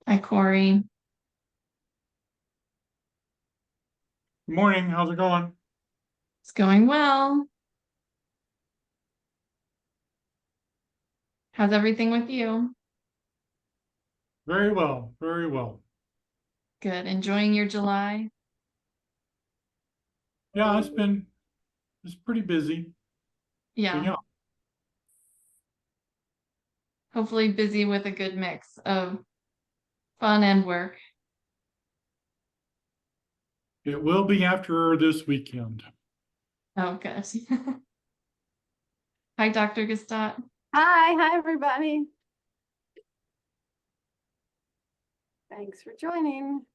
Hi, Corey. Good morning. How's it going? It's going well. How's everything with you? Very well. Very well. Good. Enjoying your July? Yeah, it's pretty busy, but Yeah. yeah, Hopefully busy with a good mix of fun and work. it will be after this weekend. Oh, good. Hi, Dr. Gestat. Hi everybody. Thanks for joining.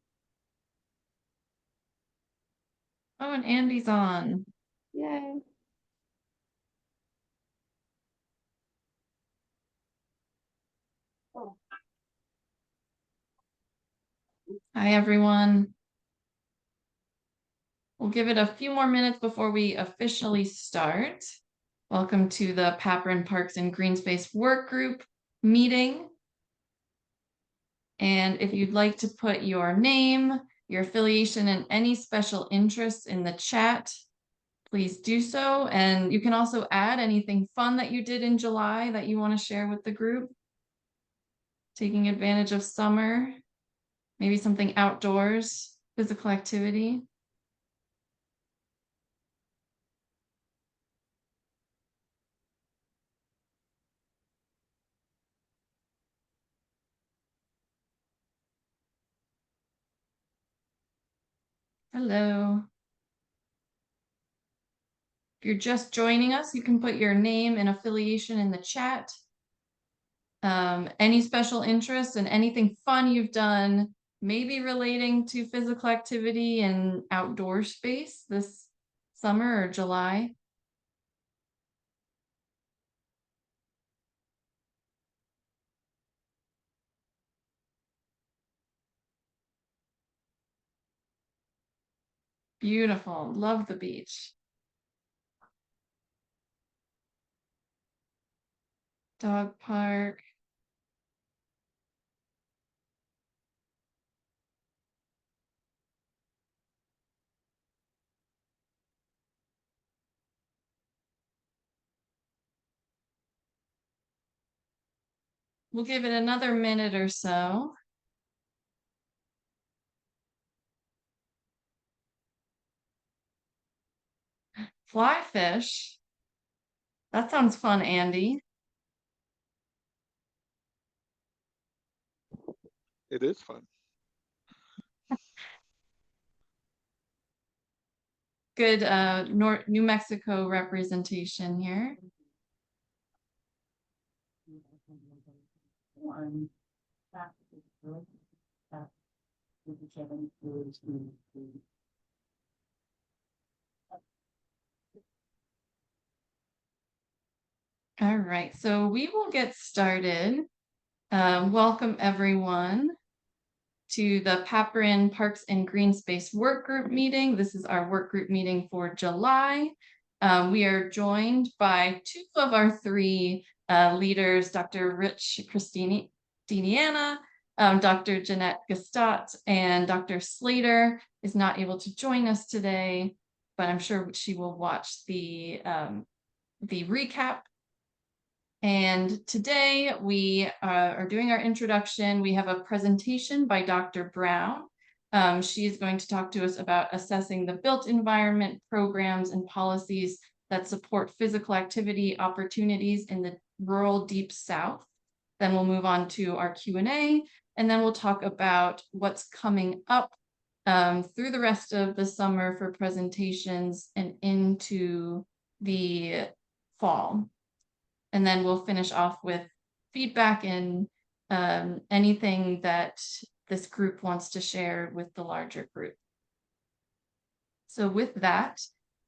Oh, and Andy's on. Yay. Oh. Hi, everyone. We'll give it a few more minutes before we officially start. Welcome to the PAPREN Parks and Green Space Work Group meeting. And if you'd like to put your name, your affiliation, and any special interests in the chat, please do so. And you can also add anything fun that you did in July that you want to share with the group. Taking advantage of summer, maybe something outdoors, physical activity. Hello. If you're just joining us, you can put your name and affiliation in the chat. Any special interests and anything fun you've done, maybe relating to physical activity and outdoor space this summer or July. Beautiful. Love the beach. Dog park. We'll give it another minute or so. Fly fish. That sounds fun, Andy. It is fun. Good New Mexico representation here. All right, so we will get started. Welcome everyone to the PAPREN Parks and Green Space Work Group meeting. This is our work group meeting for July. We are joined by two of our three leaders, Dr. Rich Christiniana, Dr. Jeanette Gestat, and Dr. Slater is not able to join us today, but I'm sure she will watch the recap. And today we are doing our introduction. We have a presentation by Dr. Brown. She is going to talk to us about assessing the built environment programs and policies that support physical activity opportunities in the rural Deep South. Then we'll move on to our Q&A, and then we'll talk about what's coming up through the rest of the summer for presentations and into the fall. And then we'll finish off with feedback and anything that this group wants to share with the larger group. So with that,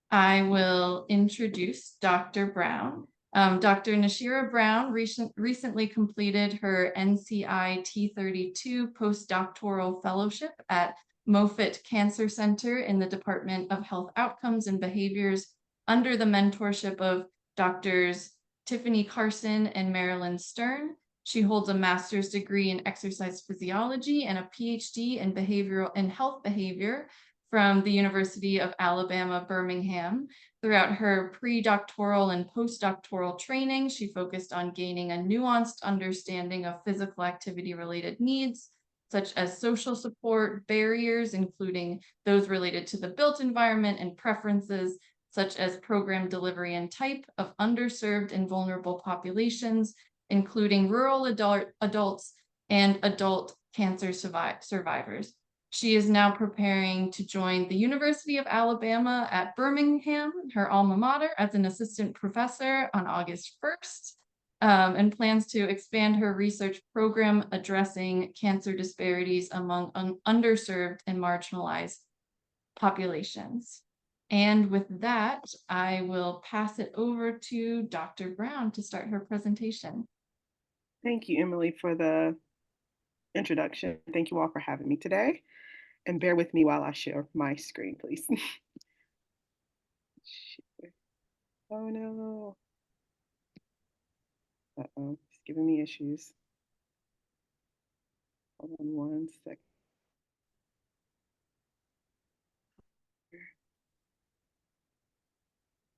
I will introduce Dr. Brown. Dr. Nashira Brown recently completed her NCI T32 postdoctoral fellowship at Moffitt Cancer Center in the Department of Health Outcomes and Behaviors under the mentorship of Drs. Tiffany Carson and Marilyn Stern. She holds a master's degree in exercise physiology and a PhD in behavioral and health behavior from the University of Alabama, Birmingham. Throughout her pre-doctoral and postdoctoral training, she focused on gaining a nuanced understanding of physical activity-related needs, such as social support, barriers, including those related to the built environment, and preferences, such as program delivery and type of underserved and vulnerable populations, including rural adults and adult cancer survivors. She is now preparing to join the University of Alabama at Birmingham, her alma mater, as an assistant professor on August 1st, and plans to expand her research program addressing cancer disparities among underserved and marginalized populations. And with that, I will pass it over to Dr. Brown to start her presentation. Thank you, Emily, for the introduction. Thank you all for having me today. And bear with me while I share my screen, please. Oh no. Uh-oh, it's giving me issues. Hold on one second.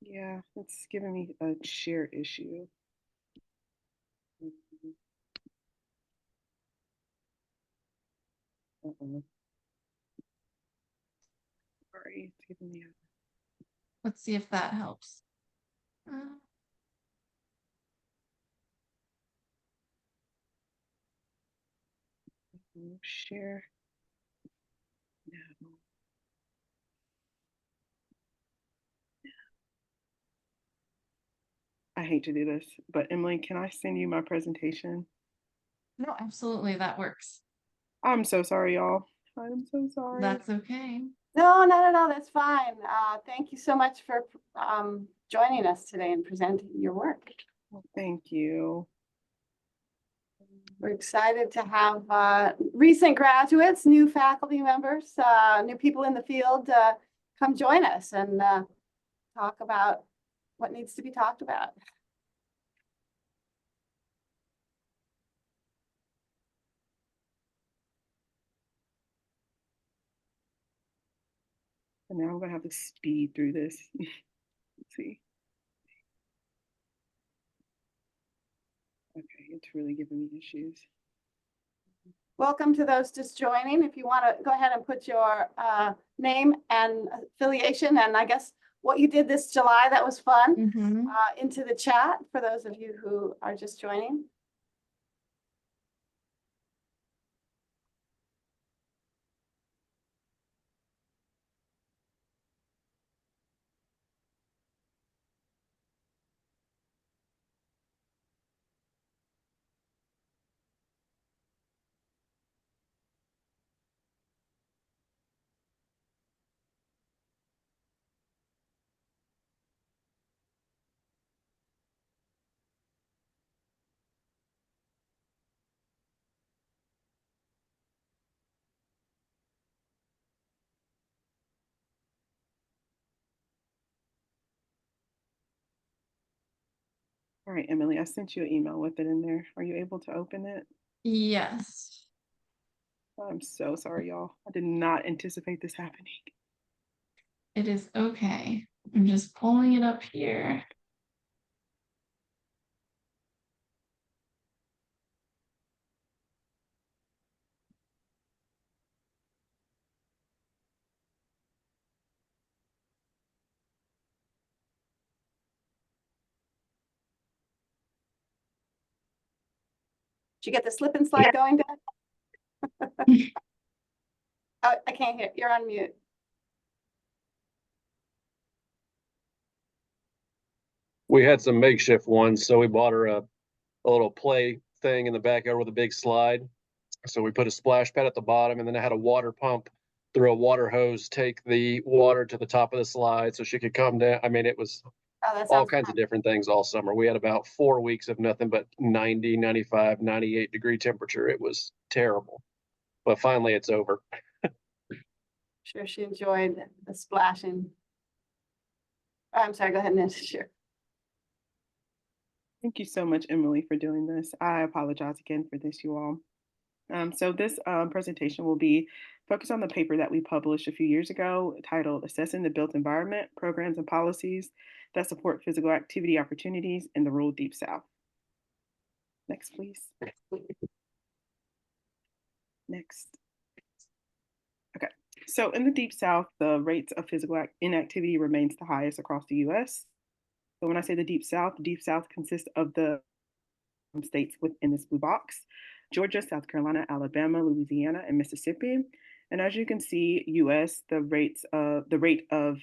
Yeah, it's giving me a share issue. Uh-oh. Sorry, it's giving me Let's see if that helps. share. No. I hate to do this, but Emily, can I send you my presentation? No, absolutely, that works. I'm so sorry, y'all. I'm so sorry. That's okay. No, that's fine. Thank you so much for joining us today and presenting your work. Well, thank you. We're excited to have recent graduates, new faculty members, new people in the field come join us and talk about what needs to be talked about. And now I'm gonna have to speed through this. Let's see. Okay, it's really giving me issues. Welcome to those just joining. If you want to go ahead and put your name and affiliation and I guess what you did this July that was fun into the chat for those of you who are just joining. All right, Emily, I sent you an email with it in there. Are you able to open it? Yes. I'm so sorry, y'all. I did not anticipate this happening. It is okay. I'm just pulling it up here. Did you get the slip and slide going, Dad? Oh, I can't hear. You're on mute. We had some makeshift ones, so we bought her a little play thing in the backyard with a big slide. So we put a splash pad at the bottom, and then I had a water pump through a water hose, take the water to the top of the slide so she could come down. I mean, it was all kinds of different things all summer. We had about 4 weeks of nothing but 90, 95, 98 degree temperature. It was terrible, but finally it's over. Sure, she enjoyed the splashing. I'm sorry, go ahead, Nashira. Thank you so much, Emily, for doing this. I apologize again for this, you all. So this presentation will be focused on the paper that we published a few years ago titled Assessing the Built Environment, Programs and Policies that Support Physical Activity Opportunities in the Rural Deep South. Next, please. Next. Okay, so in the Deep South, the rates of physical inactivity remains the highest across the US. So when I say the Deep South consists of the states within this blue box: Georgia, South Carolina, Alabama, Louisiana, and Mississippi. And as you can see, US, the rate of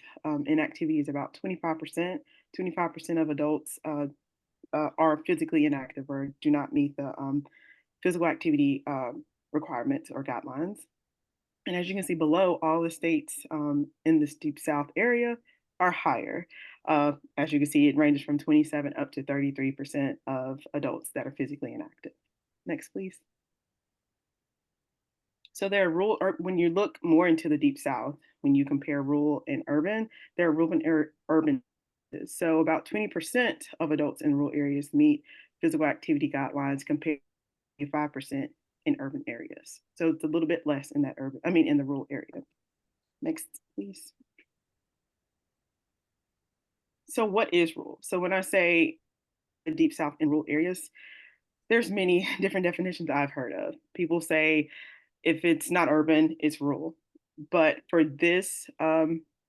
inactivity is about 25%. 25% of adults are physically inactive or do not meet the physical activity requirements or guidelines. And as you can see below, all the states in this Deep South area are higher. As you can see, it ranges from 27 up to 33% of adults that are physically inactive. Next, please. So there are rural, when you look more into the Deep South, when you compare rural and urban, there are rural and urban. So about 20% of adults in rural areas meet physical activity guidelines compared to 5% in urban areas. So it's a little bit less in that in the rural area. Next, please. So what is rural? So when I say the Deep South in rural areas, there's many different definitions I've heard of. People say if it's not urban, it's rural. But for this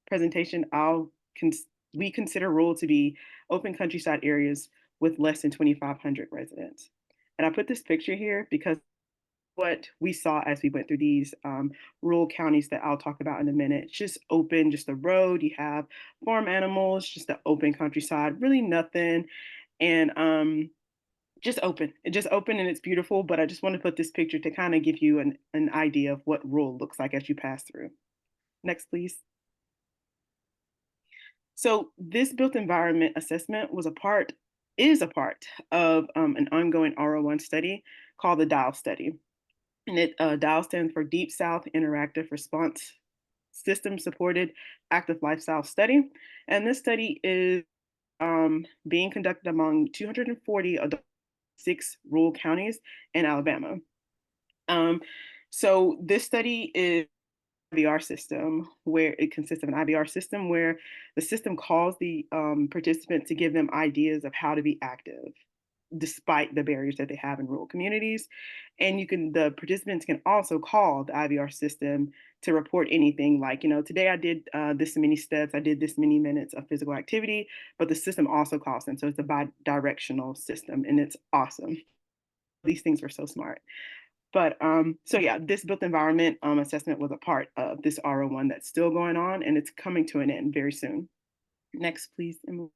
presentation, we consider rural to be open countryside areas with less than 2,500 residents. And I put this picture here because what we saw as we went through these rural counties that I'll talk about in a minute. It's just open, just a road. You have farm animals, just the open countryside, really nothing. And just open. It's just open and it's beautiful. But I just want to put this picture to kind of give you an idea of what rural looks like as you pass through. Next, please. So this built environment assessment is a part of an ongoing R01 study called the DIAL study. And DIAL stands for Deep South Interactive Response System Supported Active Lifestyle Study. And this study is being conducted among 240 adult 6 rural counties in Alabama. So this study is IBR system, where it consists of an IBR system where the system calls the participants to give them ideas of how to be active despite the barriers that they have in rural communities. And the participants can also call the IBR system to report anything like, today I did this many steps, I did this many minutes of physical activity, but the system also calls them. So it's a bi-directional system and it's awesome. These things were so smart. But so yeah, this built environment assessment was a part of this R01 that's still going on and it's coming to an end very soon. Next, please, Emily.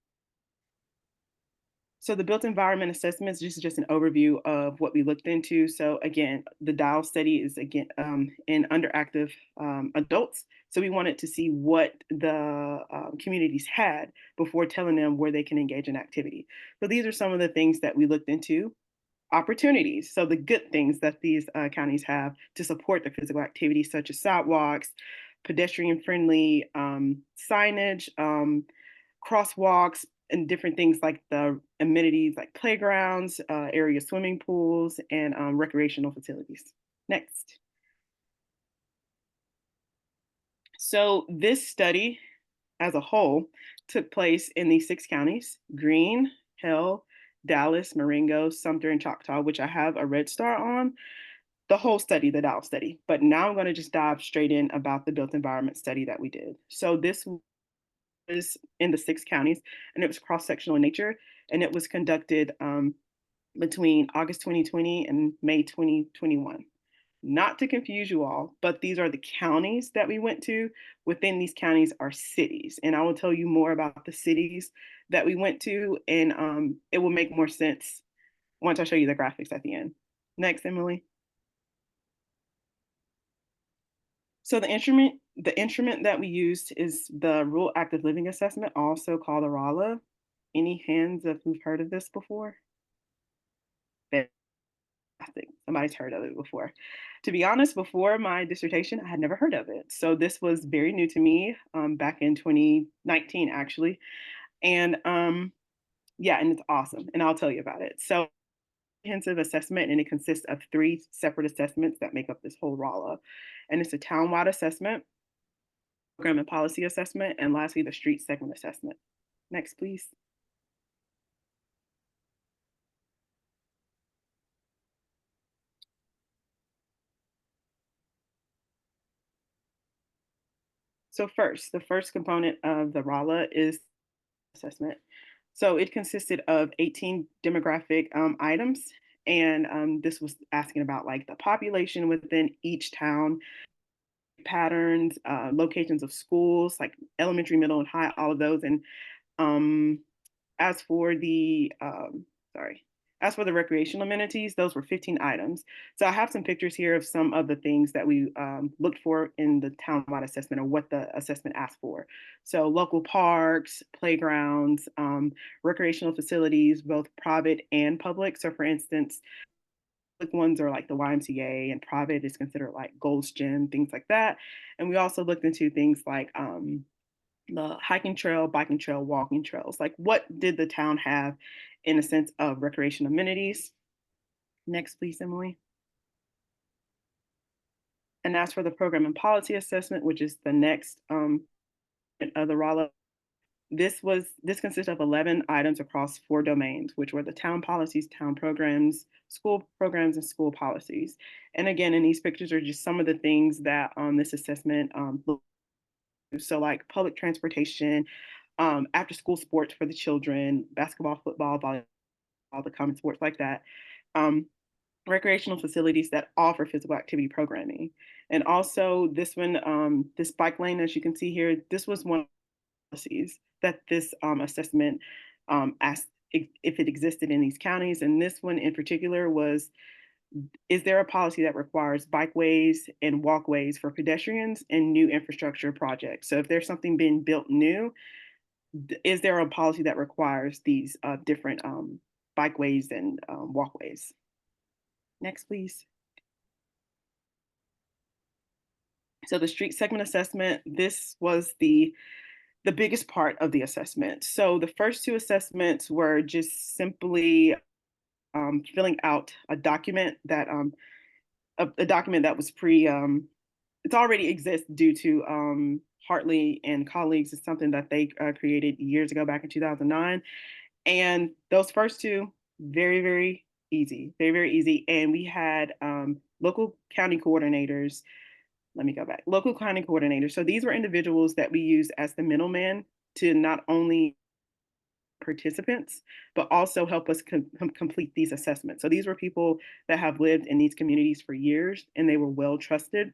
So the built environment assessment is just an overview of what we looked into. So again, the DIAL study is in underactive adults. So we wanted to see what the communities had before telling them where they can engage in activity. So these are some of the things that we looked into. Opportunities. So the good things that these counties have to support the physical activity, such as sidewalks, pedestrian-friendly signage, crosswalks, and different things like the amenities like playgrounds, area swimming pools, and recreational facilities. Next. So this study as a whole took place in these 6 counties: Greene, Hill, Dallas, Marengo, Sumter, and Choctaw, which I have a red star on. The whole study, the DIAL study. But now I'm going to just dive straight in about the built environment study that we did. So this was in the 6 counties, and it was cross-sectional in nature, and it was conducted between August 2020 and May 2021. Not to confuse you all, but these are the counties that we went to. Within these counties are cities, and I will tell you more about the cities that we went to, and it will make more sense once I show you the graphics at the end. Next, Emily. So the instrument that we used is the Rural Active Living Assessment, also called the RALA. Any hands of who've heard of this before? I think somebody's heard of it before. To be honest, before my dissertation, I had never heard of it. So this was very new to me back in 2019, actually. And Yeah, and it's awesome, and I'll tell you about it. So comprehensive assessment, and it consists of 3 separate assessments that make up this whole RALA. And it's a town-wide assessment, program and policy assessment, and lastly, the street segment assessment. Next, please. So first, the first component of the RALA is assessment. So it consisted of 18 demographic items, and this was asking about like the population within each town, patterns, locations of schools, like elementary, middle, and high, all of those. And um, as for the as for the recreational amenities, those were 15 items. So I have some pictures here of some of the things that we looked for in the townwide assessment, or what the assessment asked for. So local parks, playgrounds, recreational facilities, both private and public. So for instance, public ones are like the YMCA, and private is considered like Gold's Gym, things like that. And we also looked into things like the hiking trail, biking trail, walking trails. Like, what did the town have in a sense of recreation amenities? Next, please, Emily. And as for the program and policy assessment, which is the next of the RALA, this consists of 11 items across 4 domains, which were the town policies, town programs, and school policies. And again, in these pictures are just some of the things that this assessment so like public transportation, after school sports for the children, basketball, football, volleyball, all the common sports like that, recreational facilities that offer physical activity programming. And also this one, this bike lane, as you can see here, this was one of the policies that this assessment asked if it existed in these counties. And this one in particular was, is there a policy that requires bikeways and walkways for pedestrians and new infrastructure projects? So if there's something being built new, is there a policy that requires these different bikeways and walkways? Next, please. So the street segment assessment, this was the biggest part of the assessment. So the first 2 assessments were just simply filling out a document that was it's already exists due to Hartley and colleagues. It's something that they created years ago, back in 2009. And those first 2, very, very easy, very, very easy. And we had local county coordinators. Let me go back. Local county coordinators. So these were individuals that we used as the middleman to not only participants, but also help us complete these assessments. So these were people that have lived in these communities for years, and they were well trusted.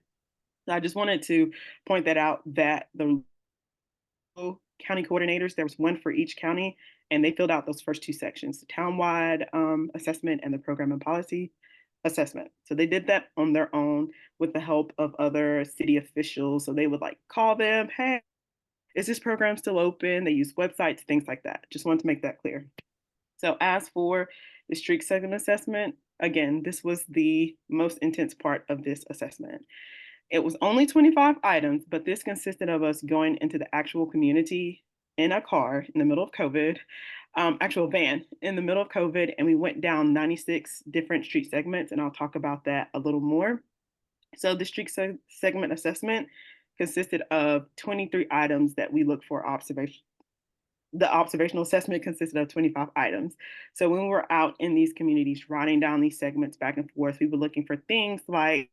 So I just wanted to point that out, that the county coordinators, there was one for each county, and they filled out those first 2 sections, the townwide assessment and the program and policy assessment. So they did that on their own with the help of other city officials. So they would like call them, hey, is this program still open? They use websites, things like that. Just wanted to make that clear. So as for the street segment assessment, again, this was the most intense part of this assessment. It was only 25 items, but this consisted of us going into the actual community in a car in the middle of COVID, actual van in the middle of COVID, and we went down 96 different street segments, and I'll talk about that a little more. So the street segment assessment consisted of 23 items that we looked for observation. The observational assessment consisted of 25 items. So when we were out in these communities, riding down these segments back and forth, we were looking for things like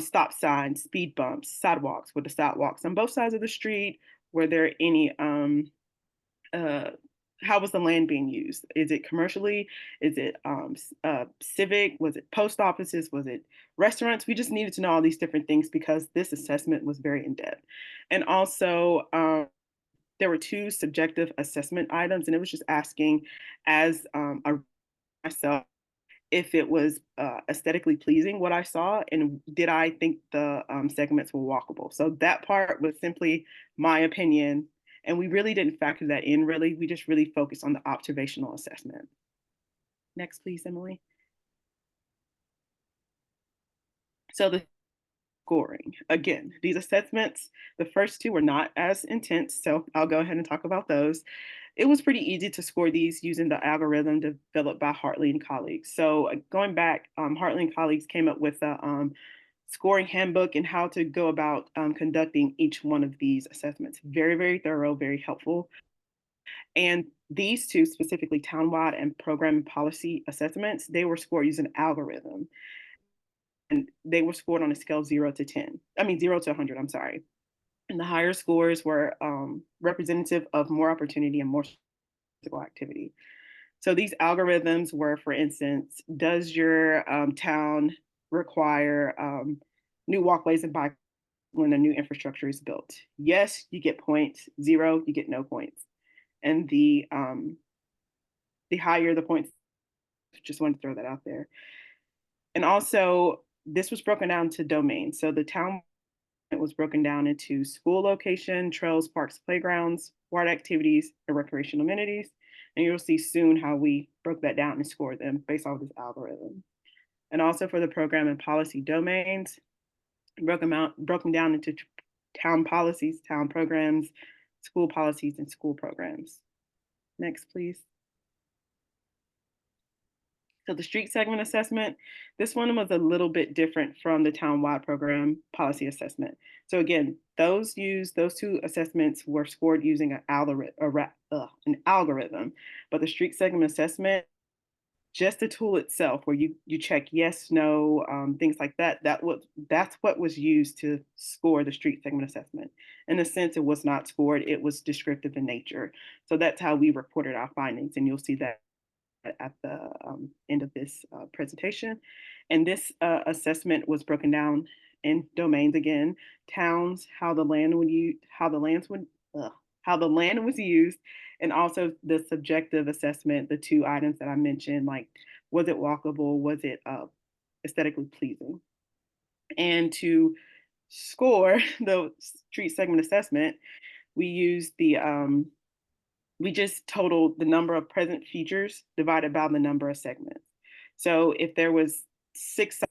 stop signs, speed bumps, sidewalks. Were the sidewalks on both sides of the street? Were there any, how was the land being used? Is it commercially? Is it civic? Was it post offices? Was it restaurants? We just needed to know all these different things because this assessment was very in-depth. And also, there were 2 subjective assessment items, and it was just asking, as myself, if it was aesthetically pleasing what I saw, and did I think the segments were walkable. So that part was simply my opinion, and we really didn't factor that in, really. We just really focused on the observational assessment. Next, please, Emily. So the scoring. Again, these assessments, the first two were not as intense, so I'll go ahead and talk about those. It was pretty easy to score these using the algorithm developed by Hartley and colleagues. So going back, Hartley and colleagues came up with a scoring handbook and how to go about conducting each one of these assessments. Very, very thorough, very helpful. And these two, specifically townwide and program and policy assessments, they were scored using an algorithm. And they were scored on a scale 0 to 100, I'm sorry. And the higher scores were representative of more opportunity and more physical activity. So these algorithms were, for instance, does your town require new walkways and bike when a new infrastructure is built? Yes, you get points. 0, you get no points. And the higher the points, just wanted to throw that out there. And also, this was broken down to domains. So the town was broken down into school location, trails, parks, playgrounds, water activities, and recreational amenities. And you'll see soon how we broke that down and scored them based off this algorithm. And also for the program and policy domains, broken down into town policies, town programs, school policies, and school programs. Next, please. So the street segment assessment, this one was a little bit different from the townwide program policy assessment. So again, those two assessments were scored using an algorithm, but the street segment assessment, just the tool itself, where you check yes, no, things like that. That's what was used to score the street segment assessment. In a sense, it was not scored; it was descriptive in nature. So that's how we reported our findings, and you'll see that at the end of this presentation. And this assessment was broken down in domains again: towns, how the land was used, and also the subjective assessment, the two items that I mentioned, like was it walkable, was it aesthetically pleasing. And to score the street segment assessment, we used we just totaled the number of present features divided by the number of segments. So if there was 6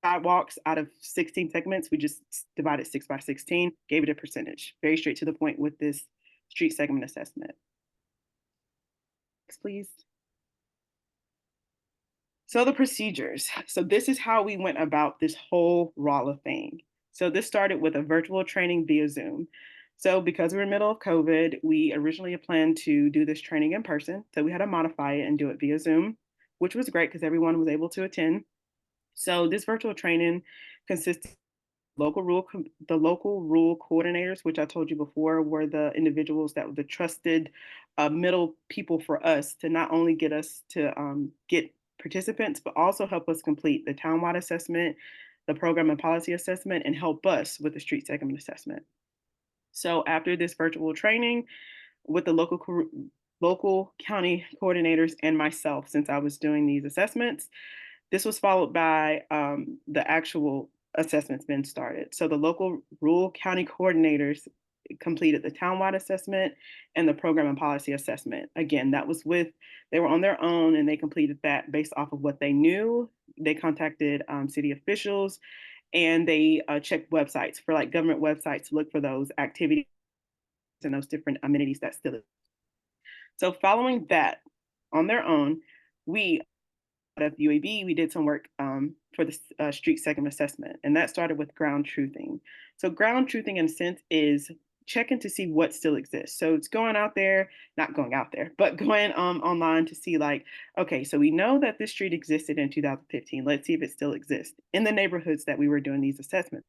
sidewalks out of 16 segments, we just divided 6 by 16, gave it a percentage. Very straight to the point with this street segment assessment. Next, please. So the procedures. So this is how we went about this whole Rolla thing. So this started with a virtual training via Zoom. So because we were in the middle of COVID, we originally planned to do this training in person. So we had to modify it and do it via Zoom, which was great because everyone was able to attend. So this virtual training consists of the local rule coordinators, which I told you before were the individuals that were the trusted middle people for us to not only get us to get participants, but also help us complete the townwide assessment, the program and policy assessment, and help us with the street segment assessment. So after this virtual training with the local county coordinators and myself, since I was doing these assessments, this was followed by the actual assessments being started. So the local rural county coordinators completed the townwide assessment and the program and policy assessment. Again, they were on their own and they completed that based off of what they knew. They contacted city officials and they checked websites for like government websites to look for those activities and those different amenities that still exist. So following that on their own, we at UAB, we did some work for the street segment assessment, and that started with ground truthing. So ground truthing in a sense is checking to see what still exists. So it's going out there, not going out there, but going online to see like, okay, so we know that this street existed in 2015. Let's see if it still exists in the neighborhoods that we were doing these assessments.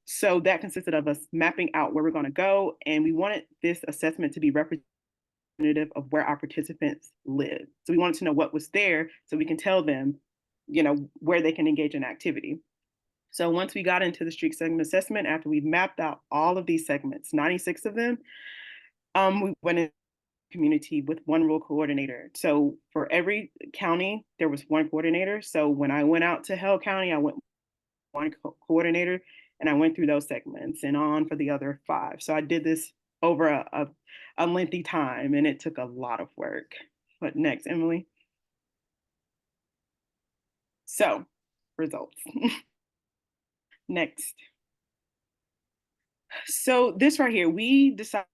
So that consisted of us mapping out where we're going to go, and we wanted this assessment to be representative of where our participants live. So we wanted to know what was there so we can tell them, where they can engage in activity. So once we got into the street segment assessment, after we mapped out all of these segments, 96 of them, we went in community with one rule coordinator. So for every county, there was one coordinator. So when I went out to Hell County, I went one coordinator and I went through those segments and on for the other 5. So I did this over a lengthy time and it took a lot of work. What next, Emily? So results. Next. So this right here, we decided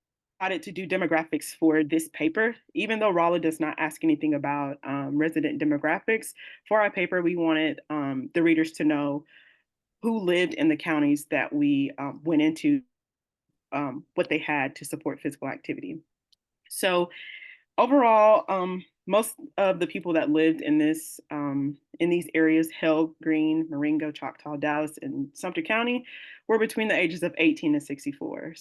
to do demographics for this paper, even though Rolla does not ask anything about resident demographics. For our paper, we wanted the readers to know who lived in the counties that we went into, what they had to support physical activity. So overall, most of the people that lived in these areas, Hill, Greene, Marengo, Choctaw, Dallas, and Sumter County, were between the ages of 18 and 64.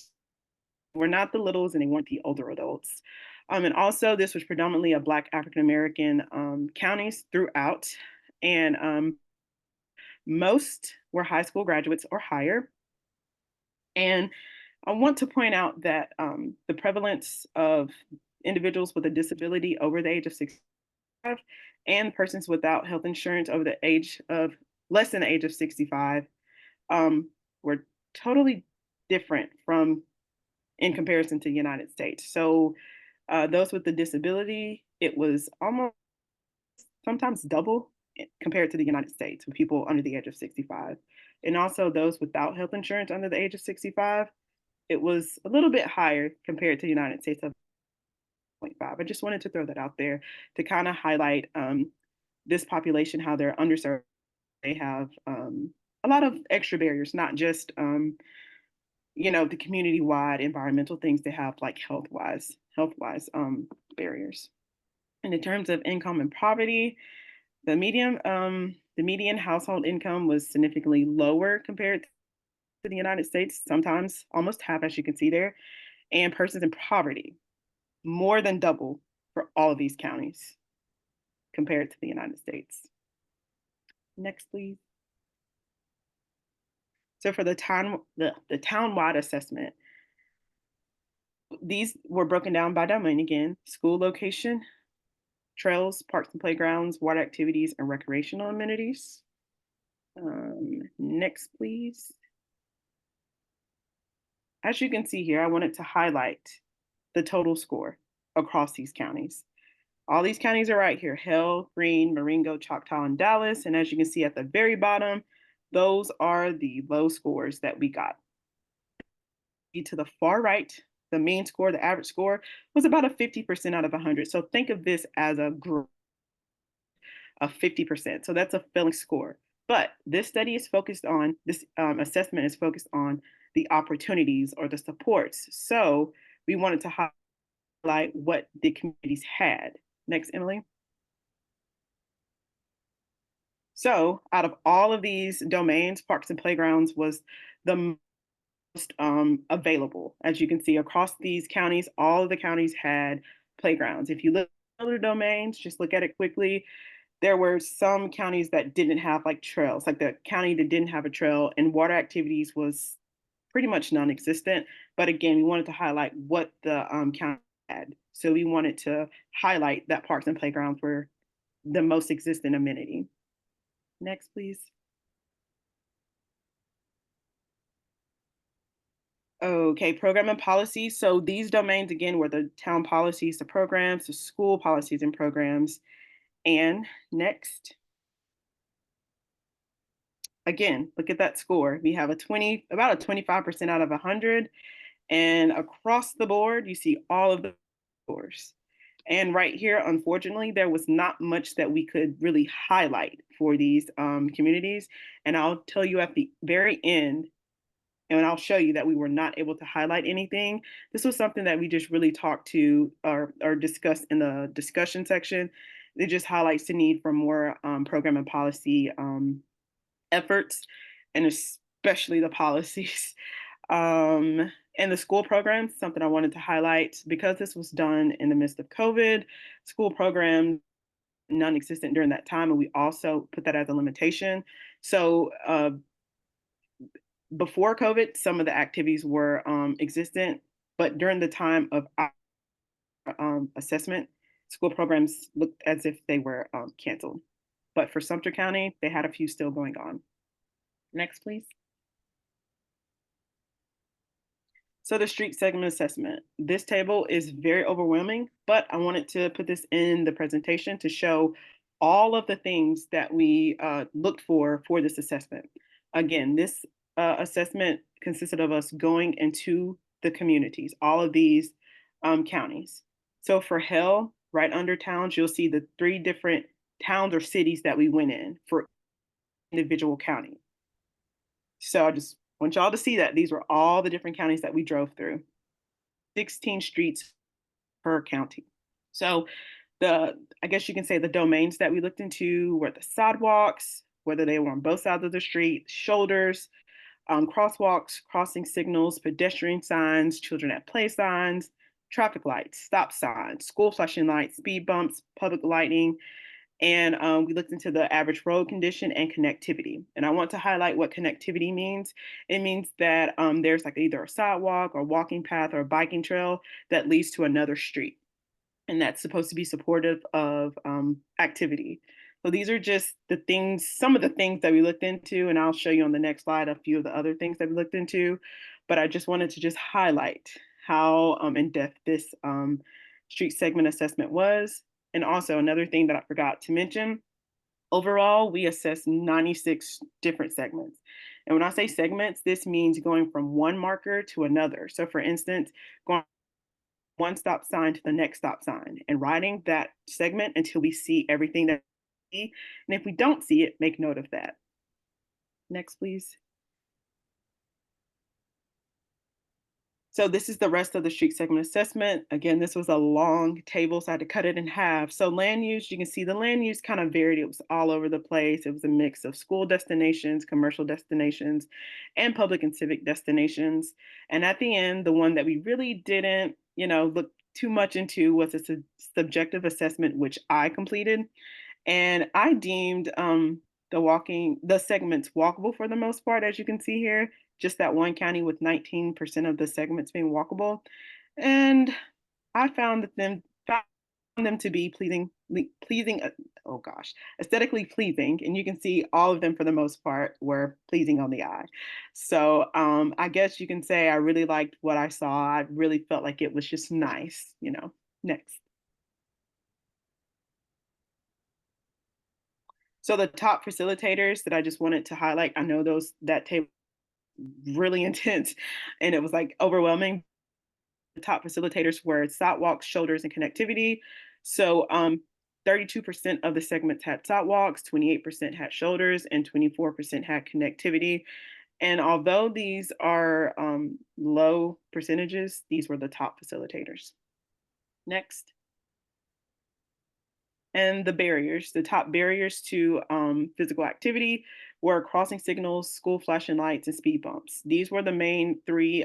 We're not the littles and they weren't the older adults. And also this was predominantly a Black African-American counties throughout. And most were high school graduates or higher. And I want to point out that the prevalence of individuals with a disability over the age of 65 and persons without health insurance over the age of less than the age of 65 were totally different from in comparison to the United States. So those with the disability, it was almost sometimes double compared to the United States with people under the age of 65. And also those without health insurance under the age of 65, it was a little bit higher compared to the United States of 0.5. I just wanted to throw that out there to kind of highlight this population, how they're underserved. They have a lot of extra barriers, not just the community-wide environmental things. They have like health-wise barriers. And in terms of income and poverty, the median household income was significantly lower compared to the United States, sometimes almost half, as you can see there. And persons in poverty, more than double for all of these counties compared to the United States. Next, please. So for the town-wide assessment, these were broken down by domain again: school location, trails, parks and playgrounds, water activities, and recreational amenities. Next, please. As you can see here, I wanted to highlight the total score across these counties. All these counties are right here: Hill, Greene, Marengo, Choctaw, and Dallas. And as you can see at the very bottom, those are the low scores that we got. To the far right, the mean score, the average score, was about a 50% out of 100. So think of this as a group of 50%. So that's a failing score. But this study is focused on, this assessment is focused on the opportunities or the supports. So we wanted to highlight what the communities had. Next, Emily. So out of all of these domains, parks and playgrounds was the most available. As you can see across these counties, all of the counties had playgrounds. If you look at other domains, just look at it quickly. There were some counties that didn't have like trails, like the county that didn't have a trail, and water activities was pretty much non-existent. But again, we wanted to highlight what the county had. So we wanted to highlight that parks and playgrounds were the most existent amenity. Next, please. Okay, program and policy. So these domains, again, were the town policies, the programs, the school policies and programs. And next. Again, look at that score. We have about a 25% out of 100. And across the board, you see all of the scores. And right here, unfortunately, there was not much that we could really highlight for these communities. And I'll tell you at the very end, and I'll show you that we were not able to highlight anything. This was something that we just really talked to or discussed in the discussion section. It just highlights the need for more program and policy efforts, and especially the policies. And the school programs, something I wanted to highlight, because this was done in the midst of COVID, school programs non-existent during that time, and we also put that as a limitation. So before COVID, some of the activities were existent, but during the time of our assessment, school programs looked as if they were canceled. But for Sumter County, they had a few still going on. Next, please. So the street segment assessment. This table is very overwhelming, but I wanted to put this in the presentation to show all of the things that we looked for this assessment. Again, this assessment consisted of us going into the communities, all of these counties. So for Hill, right under towns, you'll see the 3 different towns or cities that we went in for individual county. So I just want y'all to see that these were all the different counties that we drove through. 16 streets per county. So I guess you can say the domains that we looked into were the sidewalks, whether they were on both sides of the street, shoulders, crosswalks, crossing signals, pedestrian signs, children at play signs, traffic lights, stop signs, school flashing lights, speed bumps, public lighting, and we looked into the average road condition and connectivity. And I want to highlight what connectivity means. It means that there's like either a sidewalk or walking path or a biking trail that leads to another street. And that's supposed to be supportive of activity. So these are just the things, some of the things that we looked into, and I'll show you on the next slide a few of the other things that we looked into. But I just wanted to just highlight how in-depth this street segment assessment was. And also another thing that I forgot to mention, overall, we assessed 96 different segments. And when I say segments, this means going from one marker to another. So for instance, going one stop sign to the next stop sign and riding that segment until we see everything that we see. And if we don't see it, make note of that. Next, please. So this is the rest of the street segment assessment. Again, this was a long table, so I had to cut it in half. So land use, you can see the land use kind of varied. It was all over the place. It was a mix of school destinations, commercial destinations, and public and civic destinations. And at the end, the one that we really didn't, look too much into was a subjective assessment, which I completed. And I deemed the segments walkable for the most part, as you can see here. Just that one county with 19% of the segments being walkable. And I found them to be aesthetically pleasing. And you can see all of them for the most part were pleasing on the eye. So I guess you can say I really liked what I saw. I really felt like it was just nice, Next. So the top facilitators that I just wanted to highlight, I know that table really intense and it was like overwhelming. The top facilitators were sidewalks, shoulders, and connectivity. So 32% of the segments had sidewalks, 28% had shoulders, and 24% had connectivity. And although these are low percentages, these were the top facilitators. Next. And the top barriers to physical activity were crossing signals, school flashing lights, and speed bumps. These were the main 3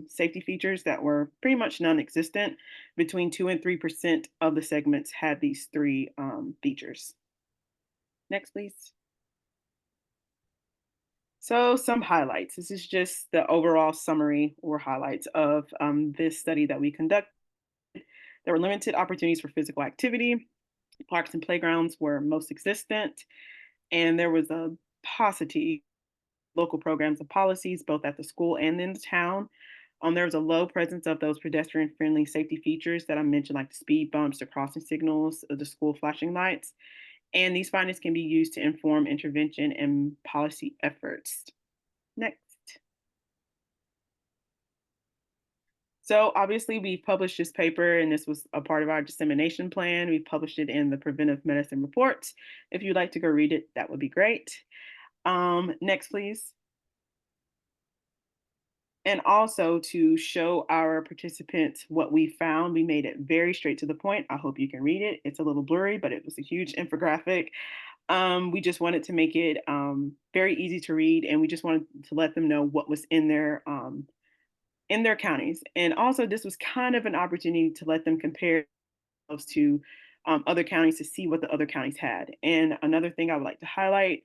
safety features that were pretty much non-existent. Between 2 and 3% of the segments had these 3 features. Next, please. So some highlights. This is just the overall summary or highlights of this study that we conducted. There were limited opportunities for physical activity. Parks and playgrounds were most existent, and there was a paucity local programs and policies both at the school and in the town. There was a low presence of those pedestrian-friendly safety features that I mentioned, like the speed bumps, the crossing signals, the school flashing lights. And these findings can be used to inform intervention and policy efforts. Next. So obviously we published this paper and this was a part of our dissemination plan. We published it in the Preventive Medicine Report. If you'd like to go read it, that would be great. Next, please. And also to show our participants what we found, we made it very straight to the point. I hope you can read it. It's a little blurry, but it was a huge infographic. We just wanted to make it very easy to read, and we just wanted to let them know what was in their counties. And also this was kind of an opportunity to let them compare themselves to other counties to see what the other counties had. And another thing I would like to highlight,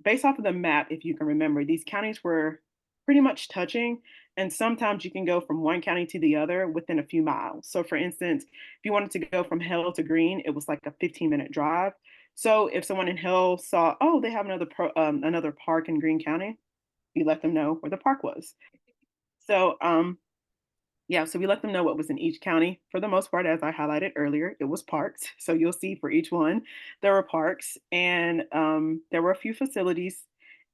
based off of the map, if you can remember, these counties were pretty much touching. And sometimes you can go from one county to the other within a few miles. So for instance, if you wanted to go from Hill to Green, it was like a 15-minute drive. So if someone in Hill saw, oh, they have another park in Greene County, you let them know where the park was. So yeah, so we let them know what was in each county. For the most part, as I highlighted earlier, it was parks. So you'll see for each one, there were parks, and there were a few facilities,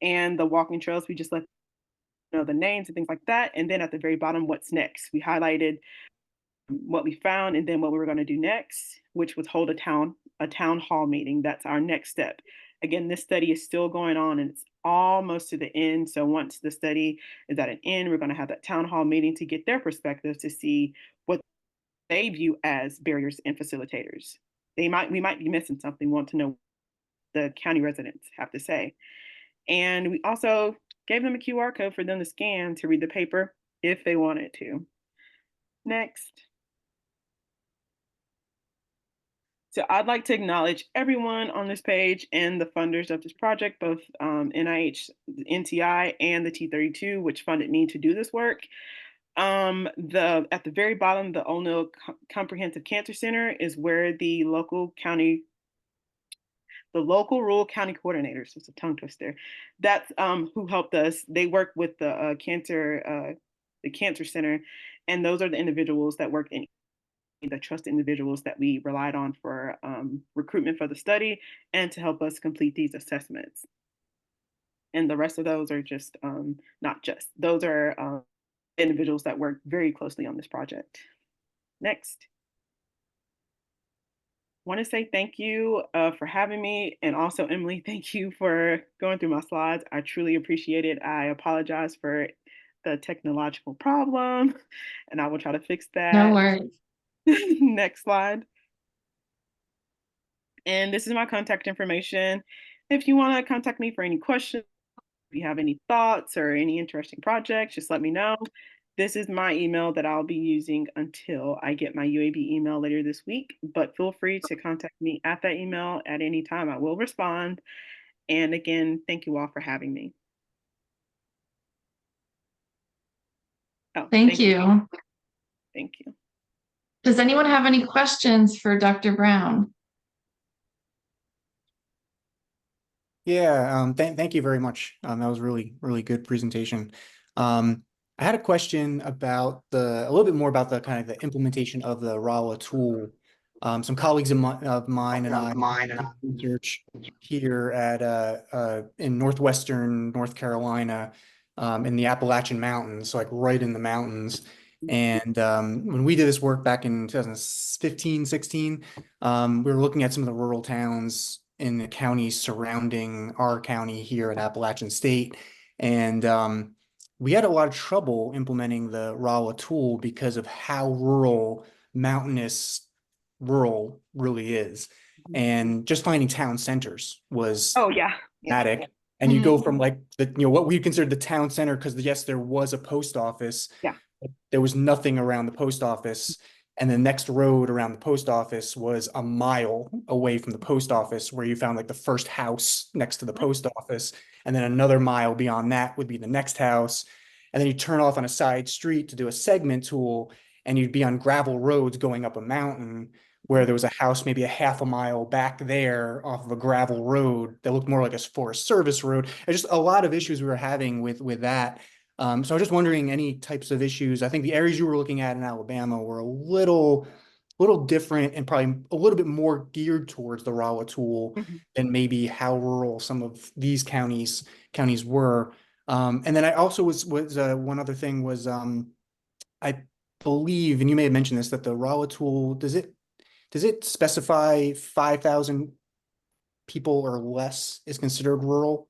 and the walking trails, we just let the names and things like that. And then at the very bottom, what's next? We highlighted what we found and then what we were going to do next, which was hold a town hall meeting. That's our next step. Again, this study is still going on and it's almost to the end. So once the study is at an end, we're going to have that town hall meeting to get their perspective to see what they view as barriers and facilitators. We might be missing something, want to know what the county residents have to say. And we also gave them a QR code for them to scan to read the paper if they wanted to. Next. So I'd like to acknowledge everyone on this page and the funders of this project, both NIH, NCI, and the T32, which funded me to do this work. At the very bottom, the O'Neill Comprehensive Cancer Center is where the local rural county coordinators, it's a tongue twister, that's who helped us. They work with the cancer center, and those are the individuals that work in the trusted individuals that we relied on for recruitment for the study and to help us complete these assessments. And the rest of those are just those are individuals that work very closely on this project. Next. Want to say thank you for having me, and also Emily, thank you for going through my slides. I truly appreciate it. I apologize for the technological problem, and I will try to fix that. No worries. Next slide. And this is my contact information. If you want to contact me for any questions, if you have any thoughts or any interesting projects, just let me know. This is my email that I'll be using until I get my UAB email later this week, but feel free to contact me at that email at any time. I will respond. And again, thank you all for having me. Oh, Thank you. Thank you. Does anyone have any questions for Dr. Brown? Yeah, thank you very much. That was really good presentation. I had a question about a little bit more about the kind of the implementation of the RAWA tool. Some colleagues of mine and I did research here at in northwestern North Carolina, in the Appalachian Mountains, so like right in the mountains. And when we did this work back in 2015, 16, we were looking at some of the rural towns in the counties surrounding our county here at Appalachian State. And we had a lot of trouble implementing the RAWA tool because of how mountainous rural really is. And just finding town centers was dramatic. And you go from like what we considered the town center, because yes, there was a post office. Yeah. There was nothing around the post office. And the next road around the post office was a mile away from the post office, where you found like the first house next to the post office. And then another mile beyond that would be the next house. And then you turn off on a side street to do a segment tool, and you'd be on gravel roads going up a mountain, where there was a house maybe a half a mile back there off of a gravel road that looked more like a Forest Service road. There's just a lot of issues we were having with that. So I was just wondering any types of issues. I think the areas you were looking at in Alabama were a little different and probably a little bit more geared towards the RAWA tool than maybe how rural some of these counties were. And then I also was one other thing was I believe, and you may have mentioned this, that the RAWA tool, does it specify 5,000 people or less is considered rural?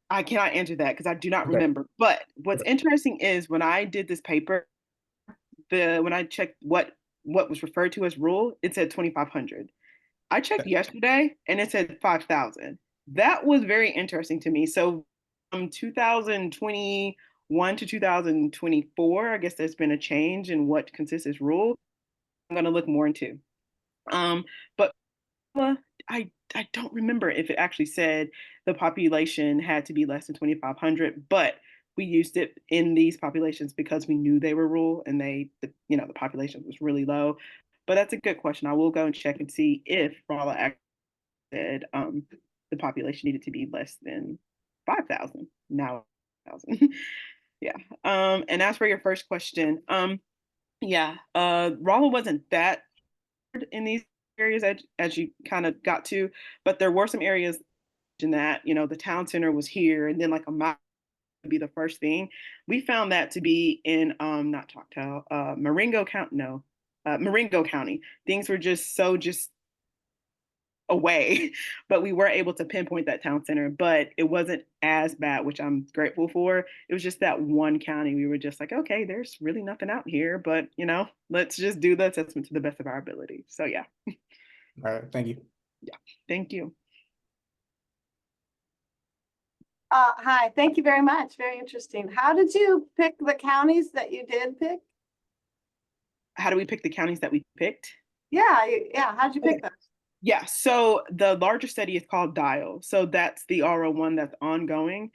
I cannot answer that because I do not remember. But what's interesting is when I did this paper, when I checked what was referred to as rural, it said 2,500. I checked yesterday and it said 5,000. That was very interesting to me. So from 2021 to 2024, I guess there's been a change in what consists as rural. I'm going to look more into. But I don't remember if it actually said the population had to be less than 2,500, but we used it in these populations because we knew they were rural and the population was really low. But that's a good question. I will go and check and see if RAWA actually said the population needed to be less than 5,000. Now, 1,000. Yeah. And as for your first question, RAWA wasn't that in these areas as you kind of got to, but there were some areas in that, the town center was here, and then like a mile be the first thing. We found that to be in not Choctaw, Marengo County. Things were just away, but we were able to pinpoint that town center, but it wasn't as bad, which I'm grateful for. It was just that one county. We were just like, okay, there's really nothing out here, but let's just do the assessment to the best of our ability. So yeah. All right, thank you. Yeah, thank you. Hi, thank you very much. Very interesting. How did you pick the counties that you did pick? How do we pick the counties that we picked? Yeah, how'd you pick those? Yeah, so the larger study is called DIAL. So that's the RO1 that's ongoing.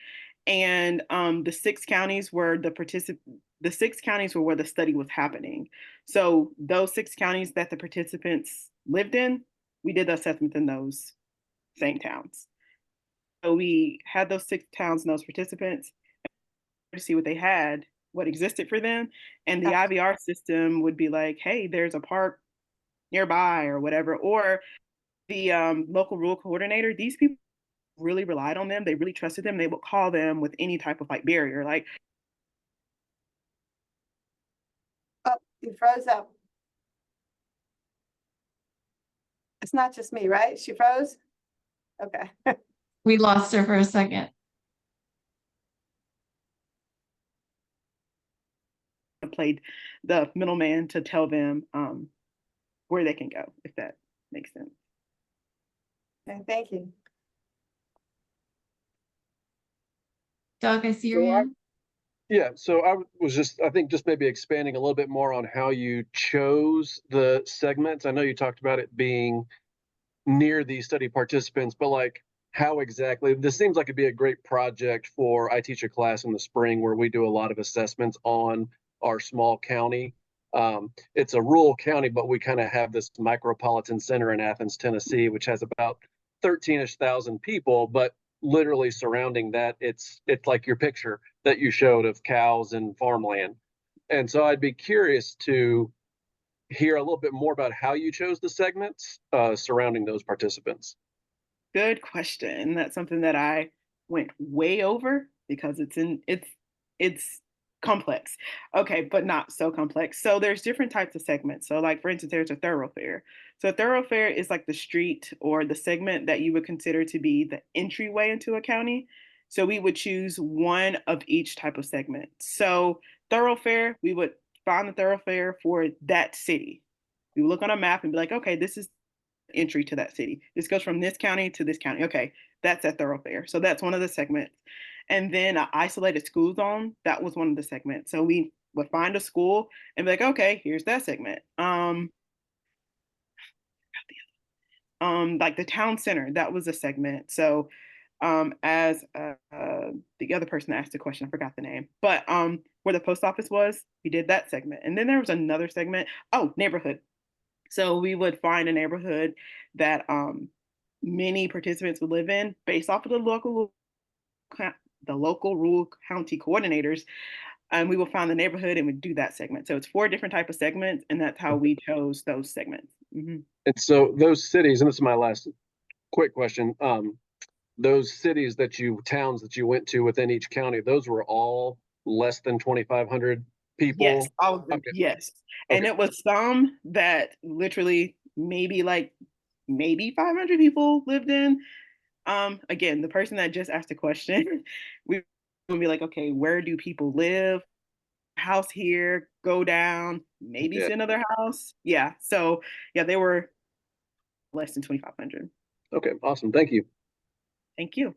And the 6 counties were the 6 counties were where the study was happening. So those 6 counties that the participants lived in, we did the assessment in those same towns. So we had those 6 towns and those participants to see what they had, what existed for them. And the IVR system would be like, hey, there's a park nearby or whatever. Or the local rural coordinator, these people really relied on them. They really trusted them. They would call them with any type of barrier. Like, oh, you froze up. It's not just me, right? She froze? Okay. We lost her for a second. Played the middleman to tell them where they can go, if that makes sense. Okay, thank you. Doug, I see your hand. Yeah, so I think just maybe expanding a little bit more on how you chose the segments. I know you talked about it being near the study participants, but how exactly, this seems like it'd be a great project for, I teach a class in the spring where we do a lot of assessments on our small county. It's a rural county, but we kind of have this micropolitan center in Athens, Tennessee, which has about 13-ish thousand people, but literally surrounding that, it's like your picture that you showed of cows and farmland. And so I'd be curious to hear a little bit more about how you chose the segments surrounding those participants. Good question. That's something that I went way over because it's complex. Okay, but not so complex. So there's different types of segments. So for instance, there's a thoroughfare. So a thoroughfare is like the street or the segment that you would consider to be the entryway into a county. So we would choose one of each type of segment. So thoroughfare, we would find the thoroughfare for that city. We would look on a map and be like, okay, this is entry to that city. This goes from this county to this county. Okay, that's a thoroughfare. So that's one of the segments. And then an isolated school zone, that was one of the segments. So we would find a school and be like, okay, here's that segment. Like the town center, that was a segment. So as the other person asked the question, I forgot the name, but where the post office was, we did that segment. And then there was another segment, neighborhood. So we would find a neighborhood that many participants would live in based off of the local rural county coordinators. And we will find the neighborhood and we do that segment. So it's 4 different types of segments, and that's how we chose those segments. Mm-hmm. And so those cities, and this is my last quick question, those towns that you went to within each county, those were all less than 2,500 people? Yes, all of them, okay. Yes. Okay. And it was some that literally maybe 500 people lived in. Again, the person that just asked the question, we would be like, okay, where do people live? House here, go down, maybe see another house. Yeah. So yeah, they were less than 2,500. Okay, awesome. Thank you. Thank you.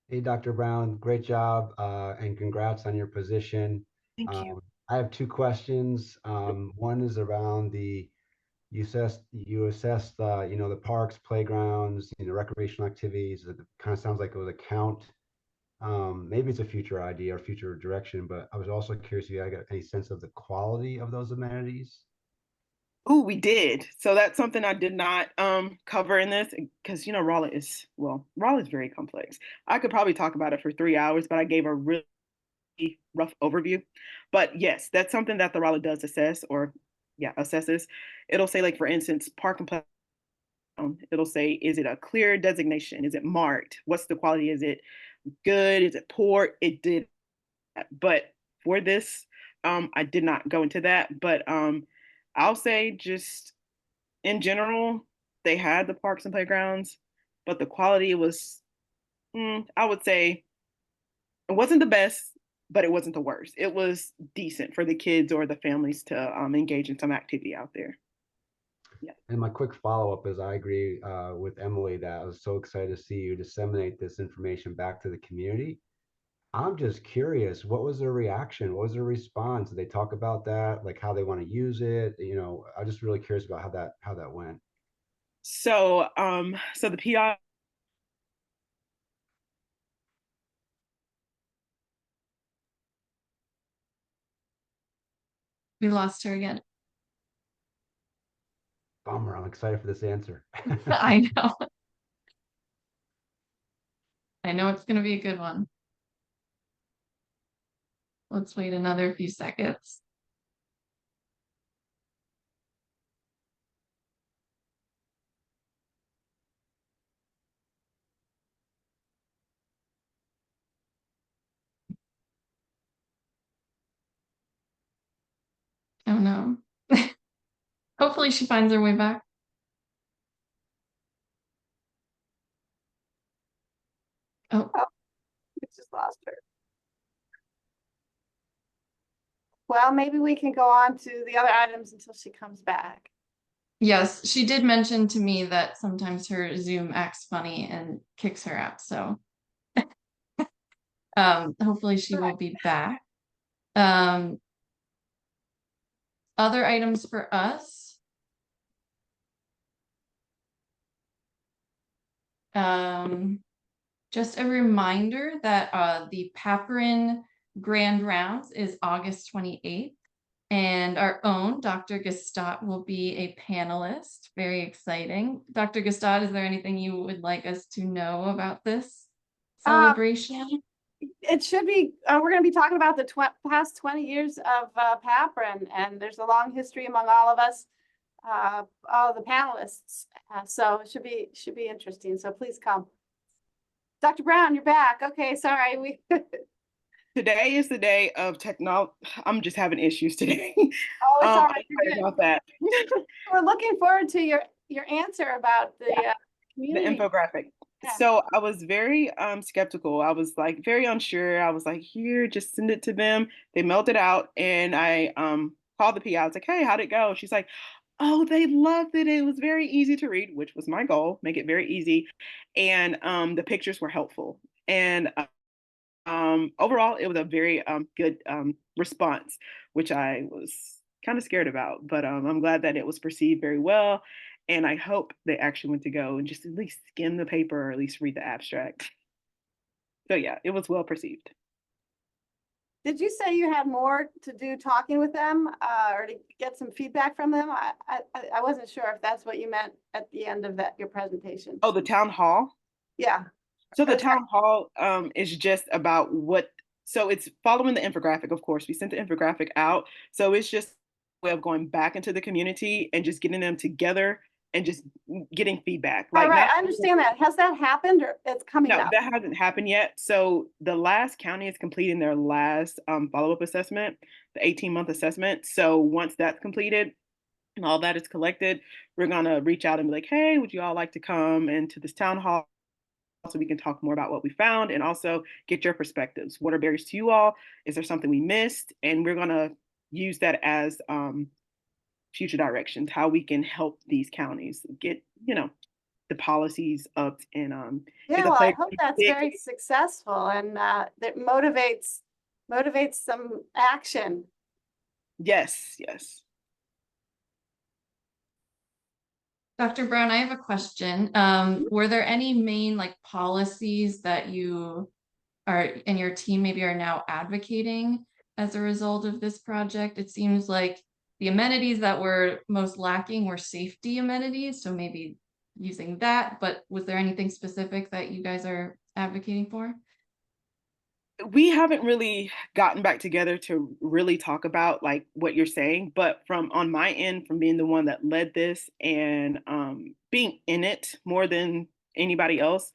Hey, Dr. Brown, great job and congrats on your position. Thank you. I have 2 questions. One is around you assessed the parks, playgrounds, recreational activities. It kind of sounds like it was a count. Maybe it's a future idea or future direction, but I was also curious if you got any sense of the quality of those amenities. Oh, we did. So that's something I did not cover in this because Raleigh is very complex. I could probably talk about it for 3 hours, but I gave a really rough overview. But yes, that's something that the Raleigh does assess assesses. It'll say, for instance, park and play. It'll say, is it a clear designation? Is it marked? What's the quality? Is it good? Is it poor? It did. But for this, I did not go into that. But I'll say just in general, they had the parks and playgrounds, but the quality was, I would say, it wasn't the best, but it wasn't the worst. It was decent for the kids or the families to engage in some activity out there. Yeah. And my quick follow-up is I agree with Emily that I was so excited to see you disseminate this information back to the community. I'm just curious, what was their reaction? What was their response? Did they talk about that, like how they want to use it? I'm just really curious about how that went. So, so the PI. We lost her again. Bummer, I'm excited for this answer. I know. I know it's going to be a good one. Let's wait another few seconds. Oh no. Hopefully she finds her way back. Oh, We just lost her. Well, maybe we can go on to the other items until she comes back. yes, she did mention to me that sometimes her Zoom acts funny and kicks her out. So hopefully she will be back. Other items for us. Just a reminder that the PAPREN Grand Rounds is August 28th, and our own Dr. Gestott will be a panelist. Very exciting. Dr. Gestott, is there anything you would like us to know about this celebration? It should be, we're going to be talking about the past 20 years of PAPREN, and there's a long history among all of us, all the panelists. So it should be interesting. So please come. Dr. Brown, you're back. Okay, sorry. Today is the day of technology. I'm just having issues today. Oh, it's all right. Sorry about that. We're looking forward to your answer about the community. The infographic. Yeah. So I was very skeptical. I was like very unsure. I was like, here, just send it to them. They mailed it out, and I called the PI. I was like, hey, how'd it go? She's like, oh, they loved it. It was very easy to read, which was my goal, make it very easy. And the pictures were helpful. And overall, it was a very good response, which I was kind of scared about. But I'm glad that it was perceived very well. And I hope they actually went to go and just at least skim the paper or at least read the abstract. So yeah, it was well perceived. Did you say you had more to do talking with them or to get some feedback from them? I wasn't sure if that's what you meant at the end of your presentation. Oh, the town hall? Yeah. So the town hall is just about so it's following the infographic, of course. We sent the infographic out. So it's just a way of going back into the community and just getting them together and just getting feedback. All right, I understand that. Has that happened or it's coming up? No, that hasn't happened yet. So the last county is completing their last follow-up assessment, the 18-month assessment. So once that's completed and all that is collected, we're gonna reach out and be like, hey, would you all like to come into this town hall so we can talk more about what we found and also get your perspectives. What are barriers to you all? Is there something we missed? And we're gonna use that as future directions, how we can help these counties get, the policies up and yeah, well, I hope that's very successful and that motivates some action. Yes, yes. Dr. Brown, I have a question. Were there any main policies that you and your team maybe are now advocating as a result of this project? It seems like the amenities that were most lacking were safety amenities, so maybe using that, but was there anything specific that you guys are advocating for? We haven't really gotten back together to really talk about what you're saying, but on my end, from being the one that led this and being in it more than anybody else,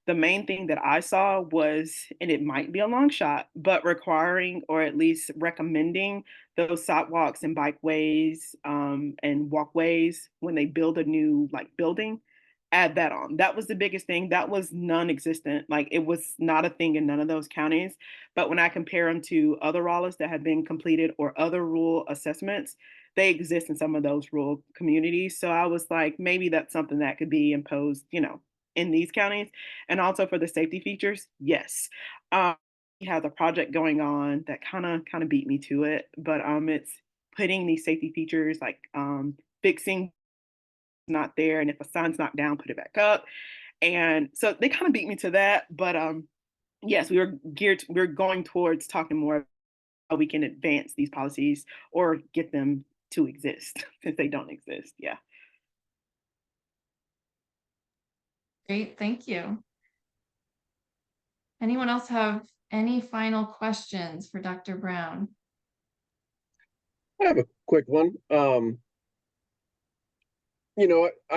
the main thing that I saw was, and it might be a long shot, but requiring or at least recommending those sidewalks and bikeways and walkways when they build a new like building, add that on. That was the biggest thing. That was non-existent. Like it was not a thing in none of those counties. But when I compare them to other RALAs that have been completed or other rural assessments, they exist in some of those rural communities. So I was like, maybe that's something that could be imposed, in these counties. And also for the safety features, yes. We have a project going on that kind of beat me to it, but it's putting these safety features like fixing not there, and if a sign's knocked down, put it back up. And so they kind of beat me to that, but yes, we're going towards talking more about how we can advance these policies or get them to exist if they don't exist. Yeah. Great, thank you. Anyone else have any final questions for Dr. Brown? I have a quick one. I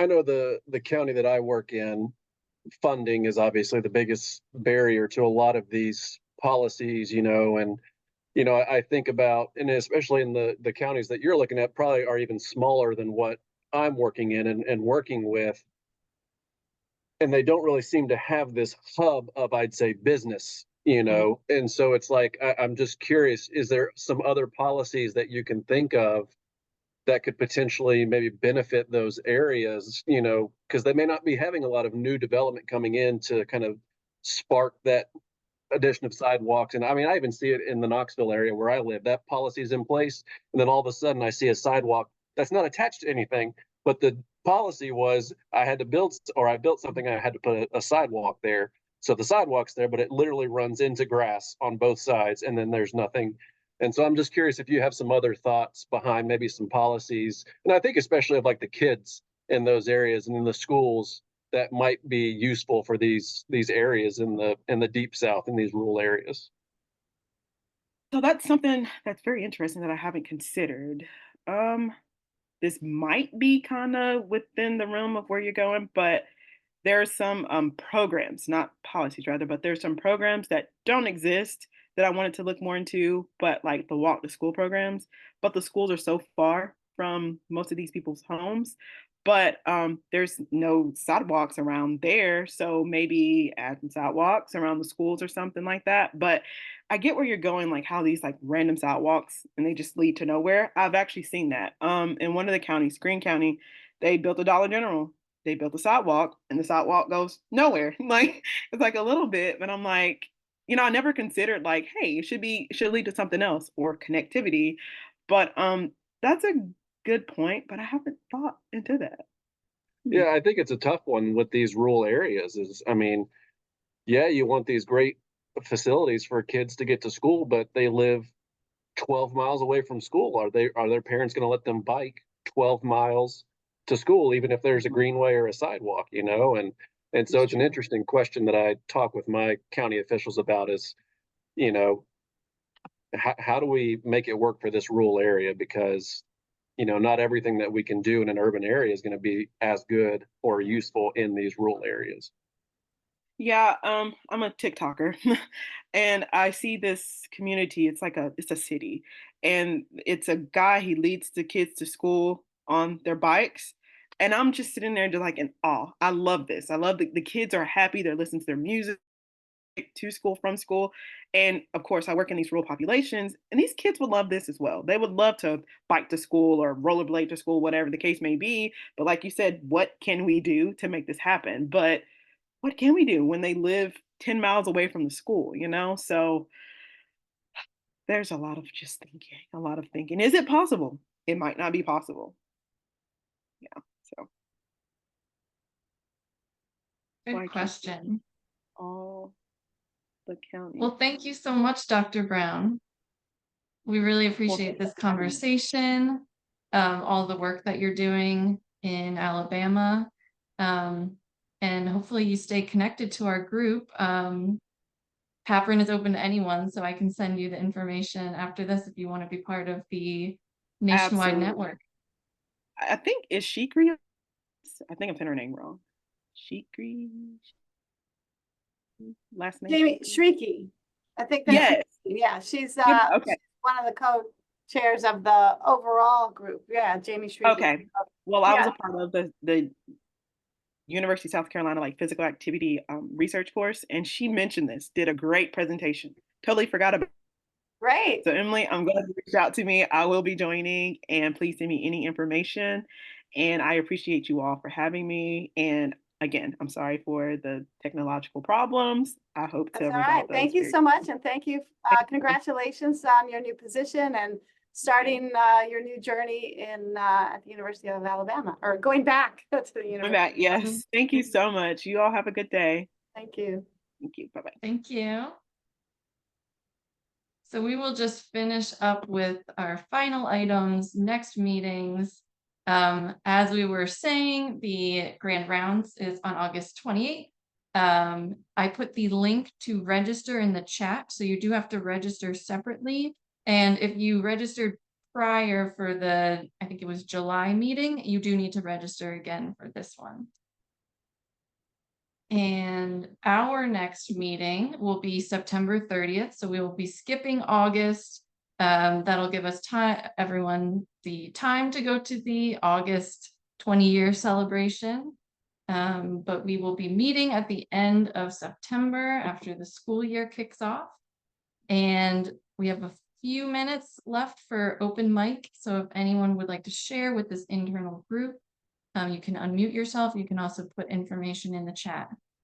know the county that I work in, funding is obviously the biggest barrier to a lot of these policies, and I think about, and especially in the counties that you're looking at probably are even smaller than what I'm working in and working with. And they don't really seem to have this hub of, I'd say, business, and so it's like, I'm just curious, is there some other policies that you can think of that could potentially maybe benefit those areas, because they may not be having a lot of new development coming in to kind of spark that addition of sidewalks. And I mean, I even see it in the Knoxville area where I live. That policy is in place, and then all of a sudden I see a sidewalk that's not attached to anything, but the policy was I had to build, or I built something, I had to put a sidewalk there. So the sidewalk's there, but it literally runs into grass on both sides, and then there's nothing. And so I'm just curious if you have some other thoughts behind maybe some policies, and I think especially of like the kids in those areas and in the schools that might be useful for these areas in the deep south, in these rural areas. So that's something that's very interesting that I haven't considered. This might be kind of within the realm of where you're going, but there are some programs, not policies rather, but there's some programs that don't exist that I wanted to look more into, but like the walk to school programs, but the schools are so far from most of these people's homes, but there's no sidewalks around there. So maybe add some sidewalks around the schools or something like that. But I get where you're going, like how these like random sidewalks and they just lead to nowhere. I've actually seen that. In one of the counties, Greene County, they built a Dollar General. They built a sidewalk and the sidewalk goes nowhere. Like it's like a little bit, but I'm like, I never considered like, hey, it should lead to something else or connectivity. But that's a good point, but I haven't thought into that. Yeah, I think it's a tough one with these rural areas. Is, I mean, yeah, you want these great facilities for kids to get to school, but they live 12 miles away from school. Are their parents going to let them bike 12 miles to school, even if there's a greenway or a sidewalk, and so it's an interesting question that I talk with my county officials about is, how do we make it work for this rural area? Because, not everything that we can do in an urban area is going to be as good or useful in these rural areas. Yeah, I'm a TikToker and I see this community. It's a city and it's a guy, he leads the kids to school on their bikes. And I'm just sitting there just like in awe. I love this. I love the kids are happy. They're listening to their music to school, from school. And of course, I work in these rural populations, and these kids would love this as well. They would love to bike to school or rollerblade to school, whatever the case may be. But like you said, what can we do to make this happen? But what can we do when they live 10 miles away from the school, So there's a lot of just thinking, a lot of thinking. Is it possible? It might not be possible. Yeah. So why Good can't question. all the county? Well, thank you so much, Dr. Brown. We really appreciate this conversation, all the work that you're doing in Alabama, and hopefully you stay connected to our group. PAPREN is open to anyone, so I can send you the information after this if you want to be part of the nationwide Absolutely. network. I think is Shikri. I think I'm saying her name wrong. Shikri. last name? Jamie Shrieky. I think that's, Yes. yeah, she's Okay. one of the co-chairs of the overall group. Yeah, Jamie Shrieky. Okay. Well, I was Yeah. a part of the University of South Carolina like physical activity research course, and she mentioned this, did a great presentation. Totally forgot about. Great. So Emily, I'm glad you reached out to me. I will be joining, and please send me any information. And I appreciate you all for having me. And again, I'm sorry for the technological problems. I hope to That's all resolve right. those. Thank you very so much. And thank you. Thank you. Congratulations on your new position and starting your new journey in at the University of Alabama, or going back to the I'm university. back. Yes. Thank you so much. You all have a good day. Thank you. Thank you. Bye-bye. Thank you. So we will just finish up with our final items, next meetings. As we were saying, the grand rounds is on August 28th. I put the link to register in the chat, so you do have to register separately. And if you registered prior for the, I think it was July meeting, you do need to register again for this one. And our next meeting will be September 30th. So we will be skipping August. That'll give us everyone the time to go to the August 20-year celebration. But we will be meeting at the end of September after the school year kicks off. And we have a few minutes left for open mic. So if anyone would like to share with this internal group, you can unmute yourself. You can also put information in the chat.